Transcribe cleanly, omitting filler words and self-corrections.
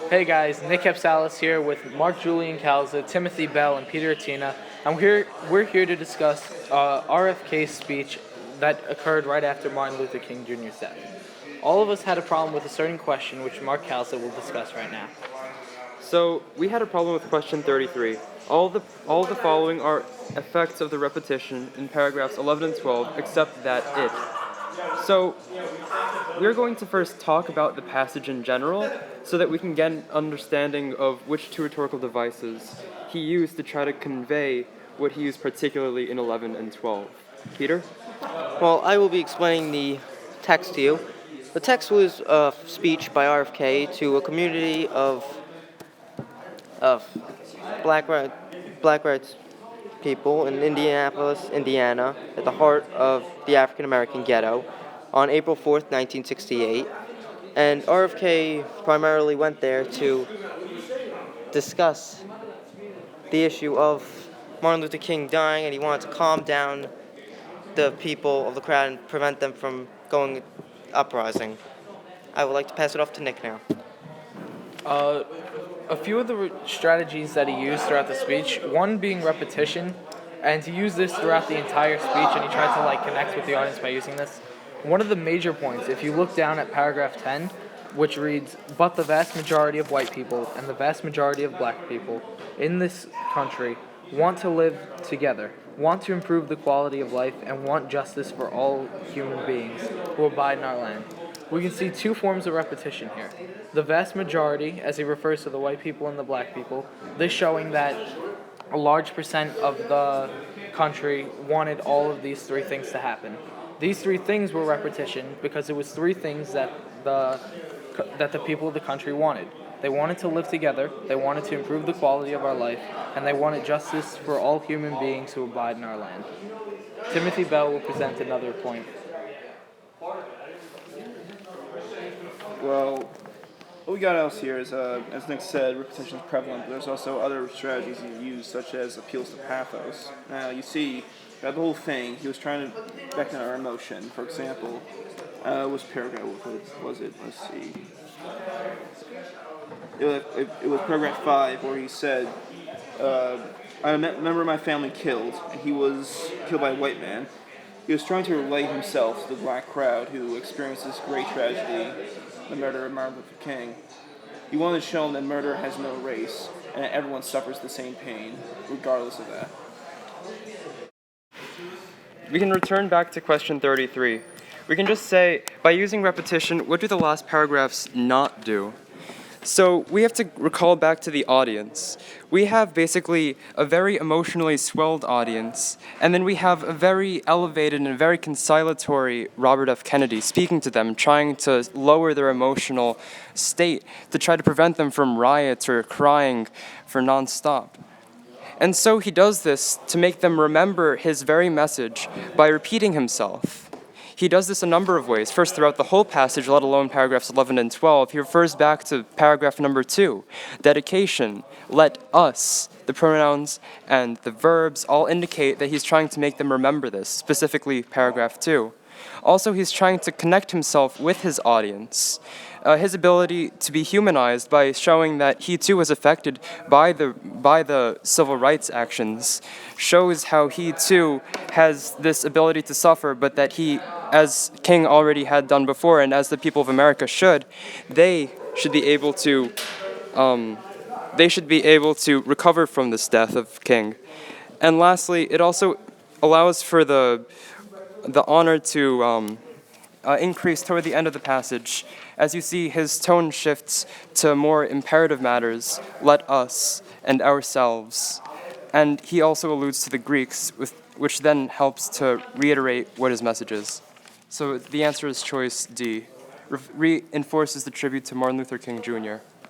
Hey guys, Nick Kapsalis here with Marc, Calza, Timothy Bell, and Peter Attina, and we're here to discuss RFK's speech that occurred right after Martin Luther King Jr.'s death. All of us had a problem with a certain question, which Marc Calza will discuss right now. So we had a problem with question 33. All the following are effects of the repetition in paragraphs 11 and 12, except that it. So we're going to first talk about the passage in general, so that we can get an understanding of which two rhetorical devices he used to try to convey what he used particularly in 11 and 12. Peter? Well, I will be explaining the text to you. The text was a speech by RFK to a community of black ri- black rights people in Indianapolis, Indiana, at the heart of the African American ghetto, on April 4th, 1968. And RFK primarily went there to discuss the issue of Martin Luther King dying, and he wanted to calm down the people of the crowd and prevent them from going uprising. I would like to pass it off to Nick now. A few of the strategies that he used throughout the speech, one being repetition, and he used this throughout the entire speech, and he tried to connect with the audience by using this. One of the major points, if you look down at paragraph 10, which reads, "But the vast majority of white people and the vast majority of black people in this country want to live together, want to improve the quality of life, and want justice for all human beings who abide in our land." We can see two forms of repetition here. The vast majority, as he refers to the white people and the black people, this showing that a large percent of the country wanted all of these three things to happen. These three things were repetition because it was three things that the people of the country wanted. They wanted to live together, they wanted to improve the quality of our life, and they wanted justice for all human beings who abide in our land. Timothy Bell will present another point. Well, what we got else here is, as Nick said, repetition is prevalent, but there's also other strategies he used, such as appeals to pathos. Now, you see, throughout the whole thing, he was trying to beckon our emotion. For example, which paragraph was it? Let's see. It was paragraph 5, where he said, I remember my family killed, and he was killed by a white man. He was trying to relate himself to the black crowd who experienced this great tragedy, the murder of Martin Luther King. He wanted to show them that murder has no race, and that everyone suffers the same pain, regardless of that. We can return back to question 33. We can just say, by using repetition, what do the last paragraphs not do? So we have to recall back to the audience. We have basically a very emotionally swelled audience, and then we have a very elevated and very conciliatory Robert F. Kennedy speaking to them, trying to lower their emotional state, to try to prevent them from riots or crying for nonstop. And so he does this to make them remember his very message by repeating himself. He does this a number of ways. First, throughout the whole passage, let alone paragraphs 11 and 12, he refers back to paragraph number 2, dedication, let us, the pronouns and the verbs all indicate that he's trying to make them remember this, specifically paragraph 2. Also, he's trying to connect himself with his audience. His ability to be humanized by showing that he too was affected by the civil rights actions shows how he too has this ability to suffer, but that he, as King already had done before, and as the people of America should, they should be able to recover from this death of King. And lastly, it also allows for the honor to increase toward the end of the passage. As you see, his tone shifts to more imperative matters, let us and ourselves. And he also alludes to the Greeks, which then helps to reiterate what his message is. So the answer is choice D, reinforces the tribute to Martin Luther King Jr.